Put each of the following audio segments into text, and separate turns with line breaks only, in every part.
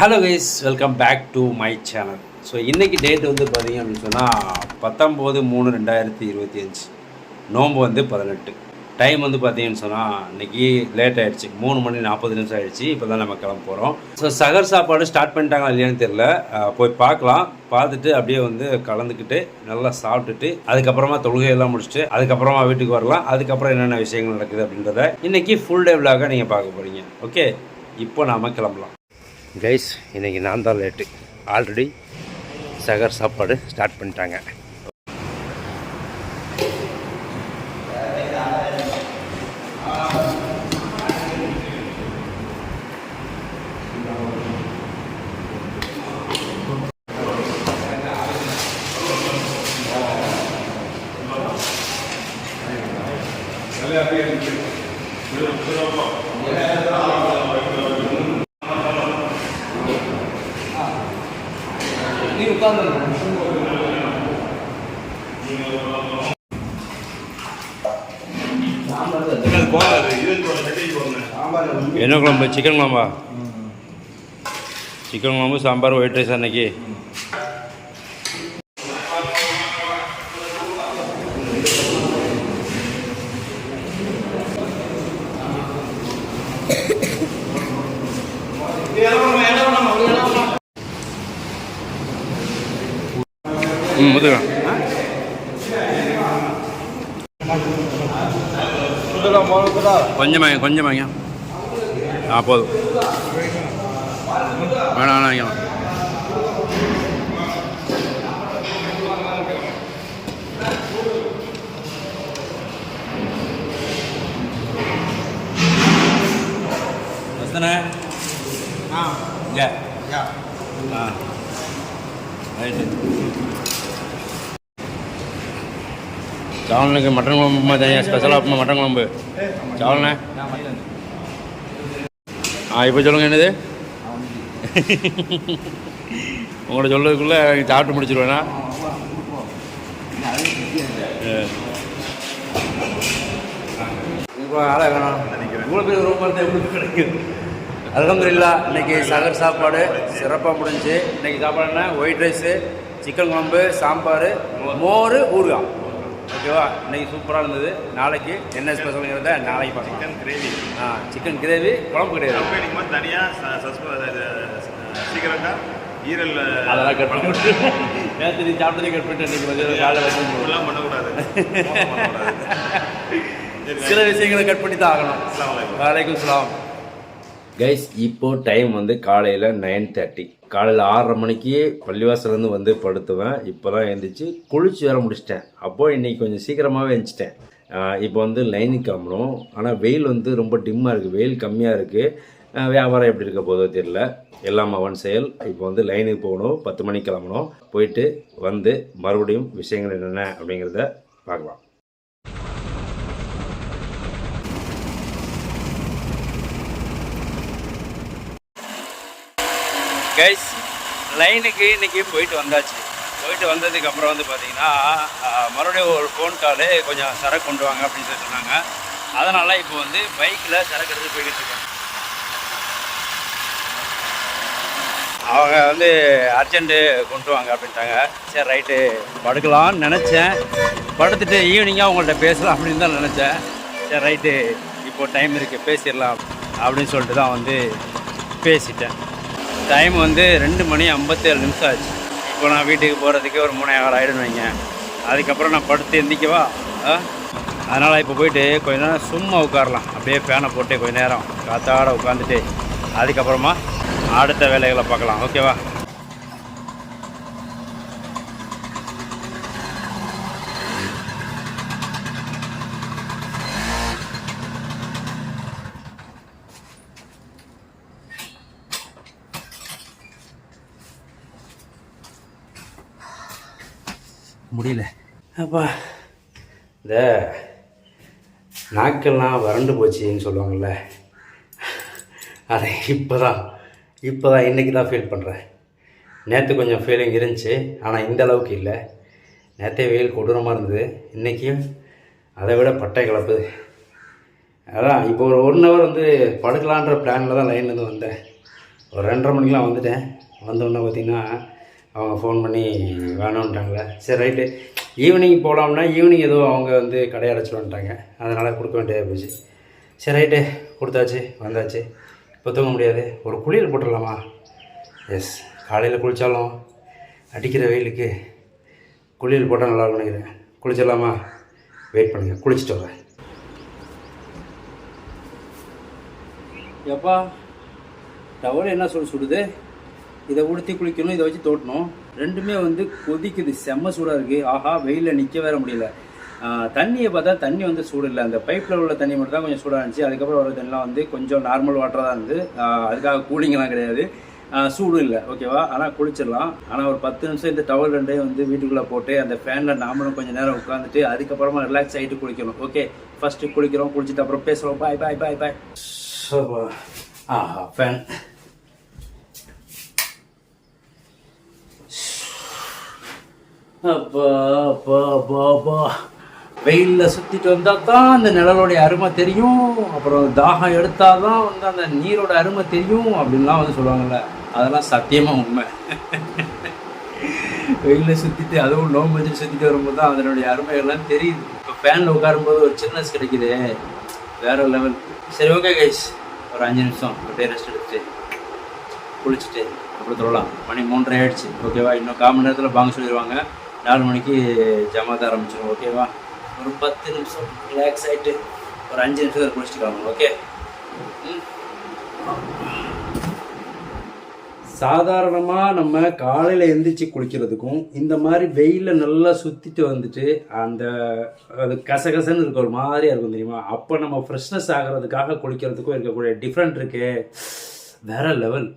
Hello guys, welcome back to my channel. So இன்றைக்கி date வந்து பார்த்திங்க அப்படின்னு சொன்னால் 19/3/2025, நோம்பு வந்து 18. டைம் வந்து பார்த்திங்கன்னு சொன்னால் இன்றைக்கி லேட் ஆகிடுச்சு, 3:40 ஆகிடுச்சு. இப்போ தான் நம்ம கிளம்ப போகிறோம். ஸோ சகர் சாப்பாடு ஸ்டார்ட் பண்ணிட்டாங்களா இல்லையான்னு தெரில, போய் பார்க்கலாம். பார்த்துட்டு அப்படியே வந்து கலந்துக்கிட்டு நல்லா சாப்பிட்டுட்டு அதுக்கப்புறமா தொழுகையெல்லாம் முடிச்சுட்டு அதுக்கப்புறமா வீட்டுக்கு வரலாம். அதுக்கப்புறம் என்னென்ன விஷயங்கள் நடக்குது அப்படின்றத இன்றைக்கி ஃபுல் டே விலாக நீங்கள் பார்க்க போகிறீங்க. ஓகே, இப்போ நாம் கிளம்பலாம். கைஸ், இன்றைக்கி நான் தான் லேட்டு. ஆல்ரெடி சகர் சாப்பாடு ஸ்டார்ட் பண்ணிட்டாங்க. என்ன குழம்பு? சிக்கன் குழம்பா? சிக்கன் குழம்பு, சாம்பார், ஒயிட் ரைஸ். அன்னைக்கு முதுகலாம் கொஞ்சம் வாங்க. போதும், வேணாம் வாங்கிக்கலாம். சாவலுக்கு மட்டன் குழம்பு தனியாக ஸ்பெஷலாக உப்புமா மட்டன் குழம்பு சாவல்ண்ணே. இப்போ சொல்லுங்கள், என்னது உங்களோட சொல்கிறதுக்குள்ளே சாப்பிட்டு முடிச்சிருவேண்ணா. இப்போ ஆளை வேணாம். இவ்வளோ பேர் ரொம்ப கிடைக்குது. அல்ஹம்துலில்லாஹ், இன்றைக்கி சகர் சாப்பாடு சிறப்பாக முடிஞ்சு. இன்றைக்கி சாப்பாடு என்ன? ஒயிட் ரைஸு, சிக்கன் குழம்பு, சாம்பார், மோர், ஊறுகாய். ஓகேவா? இன்றைக்கி சூப்பராக இருந்தது. நாளைக்கு என்ன ஸ்பெஷலுங்கிறத நாளைக்கு பார்க்கலாம். Chicken gravy. சிக்கன் கிரேவி, குழம்பு கிடையாது.
தனியாக சீக்கிரட்டாக ஈரல்
அதெல்லாம் கட் பண்ணி விட்டு நேற்று நீ சாப்பிட்டதே கட் பண்ணிட்டு இன்றைக்கி மதியம் காலையில்
எல்லாம் பண்ணக்கூடாது.
சில விஷயங்களை கட் பண்ணி தான் ஆகணும். வலைக்கும் சலாம். கைஸ், இப்போது டைம் வந்து காலையில் 9:30. காலையில் 6:30 மணிக்கு பள்ளிவாசலேருந்து வந்து படுத்துவேன். இப்போ தான் எழுந்திரிச்சு குளிச்சு வேற முடிச்சிட்டேன். அப்போது இன்றைக்கி கொஞ்சம் சீக்கிரமாகவே எழுந்திரிச்சிட்டேன். இப்போ வந்து லைனுக்கு கிளம்பணும். ஆனால் வெயில் வந்து ரொம்ப டிம்மாக இருக்குது, வெயில் கம்மியாக இருக்குது. வியாபாரம் எப்படி இருக்க போதோ தெரியல. எல்லாம் அவன் செயல். இப்போ வந்து லைனுக்கு போகணும், 10 மணிக்கு கிளம்பணும். போயிட்டு வந்து மறுபடியும் விஷயங்கள் என்னென்ன அப்படிங்கிறத பார்க்கலாம். கைஸ், லைனுக்கு இன்றைக்கி போயிட்டு வந்தாச்சு. போயிட்டு வந்ததுக்கப்புறம் வந்து பார்த்திங்கன்னா மறுபடியும் ஒரு ஃபோன் காலு, கொஞ்சம் சரக்கு கொண்டு வாங்க அப்படின்னு சொல்லி சொன்னாங்க. அதனால் இப்போ வந்து பைக்கில் சரக்கு எடுத்து போய்கிட்டு இருக்கேன். அவங்க வந்து அர்ஜென்ட்டு கொண்டு வாங்க அப்படின்ட்டாங்க. சரி, ரைட்டு, படுக்கலான்னு நினச்சேன். படுத்துட்டு ஈவினிங்காக அவங்கள்ட்ட பேசலாம் அப்படின்னு தான் நினச்சேன். சரி, ரைட்டு, இப்போது டைம் இருக்குது, பேசிடலாம் அப்படின்னு சொல்லிட்டு தான் வந்து பேசிட்டேன். டைம் வந்து 2:57 ஆச்சு. இப்போ நான் வீட்டுக்கு போகிறதுக்கு ஒரு 3:15 ஆகிடுன்னு வைங்க. அதுக்கப்புறம் நான் படுத்து எந்திக்கவா. அதனால் இப்போ போயிட்டு கொஞ்ச நேரம் சும்மா உட்காரலாம். அப்படியே ஃபேனை போட்டு கொஞ்ச நேரம் காத்தாட உட்காந்துட்டு அதுக்கப்புறமா அடுத்த வேலைகளை பார்க்கலாம். ஓகேவா? முடியல அப்பா. இந்த நாக்கெல்லாம் வறண்டு போச்சுன்னு சொல்லுவாங்கள்ல, அதை இப்போ தான் இன்றைக்கி தான் ஃபீல் பண்ணுறேன். நேற்று கொஞ்சம் ஃபீலிங் இருந்துச்சு, ஆனால் இந்த அளவுக்கு இல்லை. நேற்றே வெயில் கொடூரமாக இருந்தது, இன்றைக்கும் அதை விட பட்டை கிளப்புது. அதான் இப்போ ஒரு 1 ஹவர் வந்து படுக்கலான்ற பிளானில் தான் லைன்லேருந்து வந்தேன். ஒரு 2:30 மணிக்கெலாம் வந்துட்டேன். வந்தோடனே பார்த்திங்கன்னா அவங்க ஃபோன் பண்ணி வேணுன்ட்டாங்களே. சரி ரைட்டு, ஈவினிங் போகலாம்னா ஈவினிங் ஏதோ அவங்க வந்து கடை அடைச்சிட்டு வந்துட்டாங்க. அதனால் கொடுக்க வேண்டியதாக போச்சு. சரி ரைட்டு, கொடுத்தாச்சு, வந்தாச்சு. இப்போ தூங்க முடியாது, ஒரு குளியல் போட்டுடலாமா? எஸ், காலையில் குளித்தாலும் அடிக்கிற வெயிலுக்கு குளியல் போட்டால் நல்லா இருக்கும்னு நினைக்கிறேன். குளிச்சிடலாமா? வெயிட் பண்ணுங்கள், குளிச்சுட்டு வரேன். எப்பா டவல் என்ன சுடுது? இதை உடுத்தி குளிக்கணும், இதை வச்சு தோட்டணும். ரெண்டுமே வந்து கொதிக்குது, செம்ம சூடாக இருக்குது. ஆஹா, வெயிலில் நிற்க வேற முடியல. தண்ணியை பார்த்தா தண்ணி வந்து சூடு இல்லை. அந்த பைப்பில் உள்ள தண்ணி மட்டும் தான் கொஞ்சம் சூடாக இருந்துச்சு. அதுக்கப்புறம் வர தண்ணிலாம் வந்து கொஞ்சம் நார்மல் வாட்டராக தான் இருந்தது. அதுக்காக கூலிங்கெல்லாம் கிடையாது, சூடு இல்லை. ஓகேவா? ஆனால் குளிச்சிடலாம். ஆனால் ஒரு 10 நிமிஷம் இந்த டவல் ரெண்டையும் வந்து வீட்டுக்குள்ளே போட்டு அந்த ஃபேனில் நாமளும் கொஞ்சம் நேரம் உட்காந்துட்டு அதுக்கப்புறமா ரிலாக்ஸ் ஆகிட்டு குளிக்கணும். ஓகே, ஃபஸ்ட்டு குளிக்கிறோம், குளிச்சுட்டு அப்புறம் பேசுகிறோம். பாய் பாய் பாய் பாய். ஃபேன் அப்பா அப்பா அப்பா அப்பா. வெயிலில் சுற்றிட்டு வந்தால் தான் அந்த நிழலோடைய அருமை தெரியும். அப்புறம் தாகம் எடுத்தால் தான் வந்து அந்த நீரோட அருமை தெரியும் அப்படின்லாம் வந்து சொல்லுவாங்கள்ல, அதெல்லாம் சத்தியமாக உண்மை. வெயிலில் சுற்றிட்டு அதுவும் நோம்பு வச்சு சுற்றிட்டு வரும்போது தான் அதனுடைய அருமைகள்லாம் தெரியுது. இப்போ ஃபேனில் உட்காரும்போது ஒரு சில்னஸ் கிடைக்குது, வேறு லெவல். சரி ஓகே கைஸ், ஒரு 5 நிமிஷம் அப்படியே ரெஸ்ட் எடுத்துட்டு குளிச்சுட்டு அப்புறம் தொழலாம். மணி 3:30 ஆகிடுச்சு. ஓகேவா? இன்னும் 1/4 மணி நேரத்தில் வாங்க சொல்லிடுவாங்க. 4 மணிக்கு ஜமாத்த ஆரம்பிச்சிடும். ஓகேவா? ஒரு 10 நிமிஷம் ரிலாக்ஸ் ஆகிட்டு ஒரு 5 நிமிஷத்தில் குளிச்சுட்டு வாங்க. ஓகே. சாதாரணமாக நம்ம காலையில் எழுந்திரிச்சு குளிக்கிறதுக்கும் இந்த மாதிரி வெயிலில் நல்லா சுற்றிட்டு வந்துட்டு அந்த அது கசகசன்னு இருக்க ஒரு மாதிரியாக இருக்கும் தெரியுமா? அப்போ நம்ம ஃப்ரெஷ்னஸ் ஆகிறதுக்காக குளிக்கிறதுக்கும் இருக்கக்கூடிய டிஃப்ரெண்ட் இருக்கு, வேற லெவல்.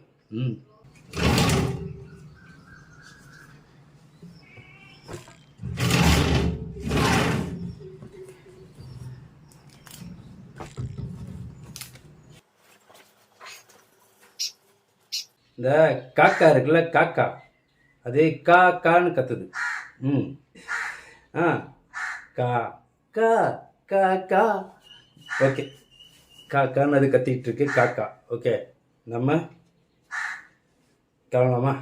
இந்த காக்கா இருக்குல்ல, காக்கா, அதே காக்கான்னு கத்துது. கா கா கா கா. ஓகே, காக்கான்னு அது கத்திக்கிட்டு இருக்கு, காக்கா. ஓகே, நம்ம கிளம்பலாமா?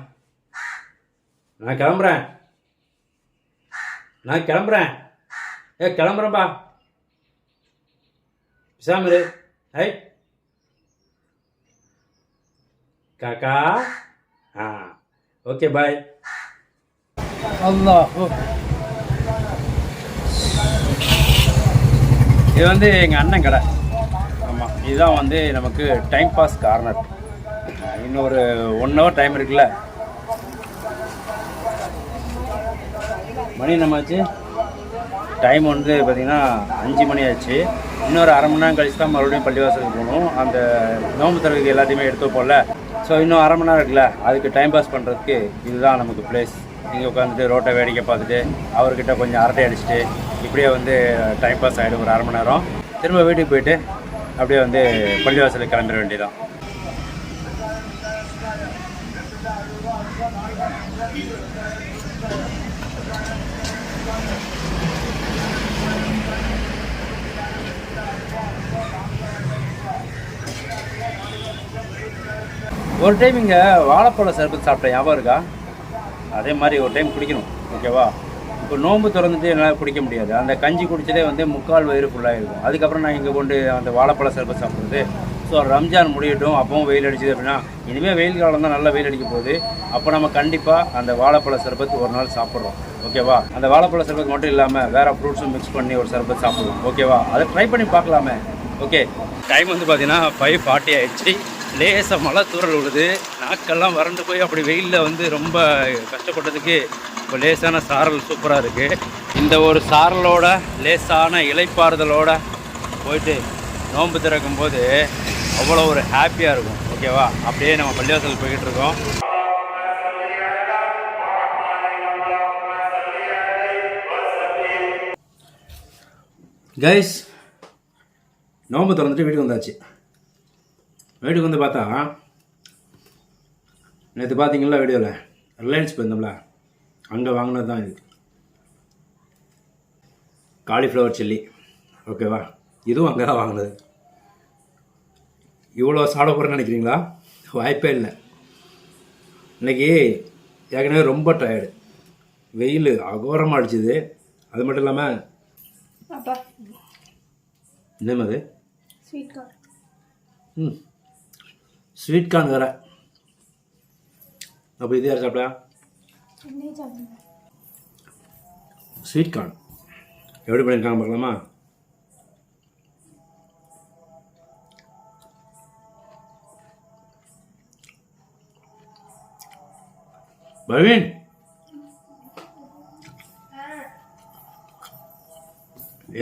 நான் கிளம்புறேன். கிளம்புறேன்பா. பிசாமிரு. ஐ காக்கா. Okay bye. அல்லாஹ். இது வந்து எங்கள் அண்ணன் கடை. ஆமாம், இதுதான் வந்து நமக்கு டைம் பாஸ் கார்னர். இன்னும் ஒரு 1 hour டைம் இருக்குல்ல. மணி நம்மாச்சு, டைம் வந்து பார்த்திங்கன்னா 5 மணி ஆச்சு. இன்னொரு 1/2 மணி நேரம் கழிச்சு தான் மறுபடியும் பள்ளிவாசலுக்கு போகணும். அந்த நோம்பு தரவுக்கு எல்லாத்தையுமே எடுத்து போகல. ஸோ இன்னும் 1/2 மணி நேரம் இருக்குல்ல, அதுக்கு டைம் பாஸ் பண்ணுறதுக்கு இதுதான் நமக்கு பிளேஸ். இங்கே உட்காந்துட்டு ரோட்டை வேடிக்கை பார்த்துட்டு அவர்கிட்ட கொஞ்சம் அரட்டை அடிச்சுட்டு இப்படியே வந்து டைம் பாஸ் ஆகிடும் ஒரு 1/2 மணி நேரம். திரும்ப வீட்டுக்கு போயிட்டு அப்படியே வந்து பள்ளிவாசலுக்கு கிளம்பிட வேண்டியதான். ஒரு டைம் இங்கே வாழைப்பழ சர்பத் சாப்பிட்டேன், ஞாபகம் இருக்கா? அதே மாதிரி ஒரு டைம் குடிக்கணும். ஓகேவா? இப்போ நோன்பு திறந்துட்டு என்னால் குடிக்க முடியாது. அந்த கஞ்சி குடிச்சதே வந்து 3/4 வயிறு ஃபுல்லாக இருக்கும். அதுக்கப்புறம் நான் இங்கே கொண்டு அந்த வாழைப்பழ சர்பத் சாப்பிட்றது. ஸோ ரம்ஜான் முடியட்டும், அப்பவும் வெயில் அடிச்சுது அப்படின்னா, இனிமேல் வெயில் காலம் தான் நல்லா வெயில் அடிக்க போகுது. அப்போ நம்ம கண்டிப்பாக அந்த வாழைப்பழ சர்பத் ஒரு நாள் சாப்பிட்றோம். ஓகேவா? அந்த வாழைப்பழ சர்பத் மட்டும் இல்லாமல் வேறு ஃப்ரூட்ஸும் மிக்ஸ் பண்ணி ஒரு சர்பத் சாப்பிடுவோம். ஓகேவா? அதை ட்ரை பண்ணி பார்க்கலாமே. ஓகே, டைம் வந்து பார்த்தீங்கன்னா 5:40 ஆகிடுச்சு. லேசாக மழை தூறல் விழுது. நாக்கெல்லாம் வறண்டு போய் அப்படி வெயிலில் வந்து ரொம்ப கஷ்டப்பட்டதுக்கு இப்போ லேசான சாரல் சூப்பராக இருக்குது. இந்த ஒரு சாரலோட லேசான இலைப்பாறுதலோட போயிட்டு நோன்பு திறக்கும் போது அவ்வளோ ஒரு ஹாப்பியாக இருக்கும். ஓகேவா? அப்படியே நம்ம பள்ளிவாசல் போய்கிட்டு இருக்கோம். கைஸ், நோன்பு திறந்துட்டு வீட்டுக்கு வந்தாச்சு. வீட்டுக்கு வந்து பார்த்தா நேற்று பார்த்தீங்களா வீடியோவில் ரிலையன்ஸ் போயிருந்தோம்ல, அங்கே வாங்கினது தான் இது காலிஃப்ளவர் சில்லி. ஓகேவா? இதுவும் அங்கே தான் வாங்கினது. இவ்வளோ சாப்பிட போகிறேன்னு நினைக்கிறீங்களா? வாய்ப்பே இல்லை.
இன்றைக்கி ஏற்கனவே ரொம்ப டயர்டு, வெயில் அகோரமாக அடிச்சுது. அது மட்டும் இல்லாமல்
அப்பா
என்னது அது?
Sweet corn.
ஸ்வீட் கார்ன் வேறு. அப்போ இது யார் சாப்பிட்டா?
என்ன சாப்பிடுங்க?
ஸ்வீட் கார்ன் எப்படி பண்ணியிருக்காங்க பார்க்கலாமா? பர்வீன்,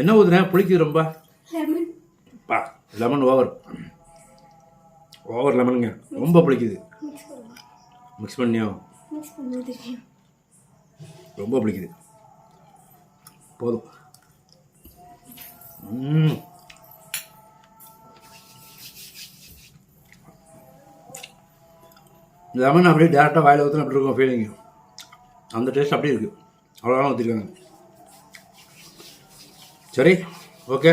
என்ன ஊதுனேன்? புளிக்குது ரொம்ப.
லெமன்.
பா, லெமன் ஓவர் லெமனுங்க, ரொம்ப புளிக்குது.
மிக்ஸ் பண்ணுங்க.
மிக்ஸ் பண்ணியோ?
மிக்ஸ் பண்ண தெரியும்.
ரொம்ப பிடிக்குது. போதும். லெமன் அப்படியே டேரெக்டாக வாயில் ஊற்றினா அப்படி இருக்கும் ஃபீலிங்கு. அந்த டேஸ்ட் அப்படியே இருக்குது. அவ்வளோதான் ஊற்றிருக்காங்க. சரி, ஓகே,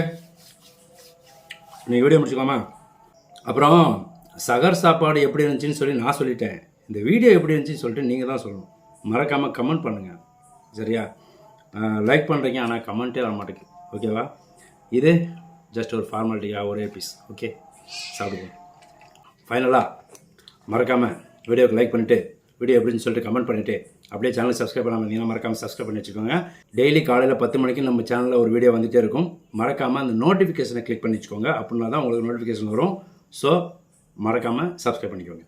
நீங்கள் வீடியோ முடிச்சுக்கலாமா? அப்புறம் சகர் சாப்பாடு எப்படி இருந்துச்சுன்னு சொல்லி நான் சொல்லிட்டேன். இந்த வீடியோ எப்படி இருந்துச்சுன்னு சொல்லிட்டு நீங்கள் தான் சொல்லணும். மறக்காமல் கமெண்ட் பண்ணுங்கள், சரியா? லைக் பண்ணுறீங்க, ஆனால் கமெண்ட்டே வர மாட்டேங்குது. ஓகேவா? இது ஜஸ்ட் ஒரு ஃபார்மாலிட்டியாக ஒரே பீஸ். ஓகே, சாப்பிடுவோம். ஃபைனலாக மறக்காமல் வீடியோக்கு லைக் பண்ணிவிட்டு வீடியோ எப்படின்னு சொல்லிட்டு கமெண்ட் பண்ணிவிட்டு அப்படியே சேனலை சப்ஸ்கிரைப் பண்ணாமல் இருந்தீங்கன்னா மறக்காமல் சப்ஸ்கிரைப் பண்ணி வச்சுக்கோங்க. டெய்லி காலையில் 10 மணிக்கு நம்ம சேனலில் ஒரு வீடியோ வந்துகிட்டே இருக்கும். மறக்காமல் அந்த நோட்டிஃபிகேஷனை கிளிக் பண்ணி வச்சுக்கோங்க. அப்படின்னா தான் உங்களுக்கு நோட்டிஃபிகேஷன் வரும். ஸோ மறக்காமல் சப்ஸ்கிரைப் பண்ணிக்கோங்க.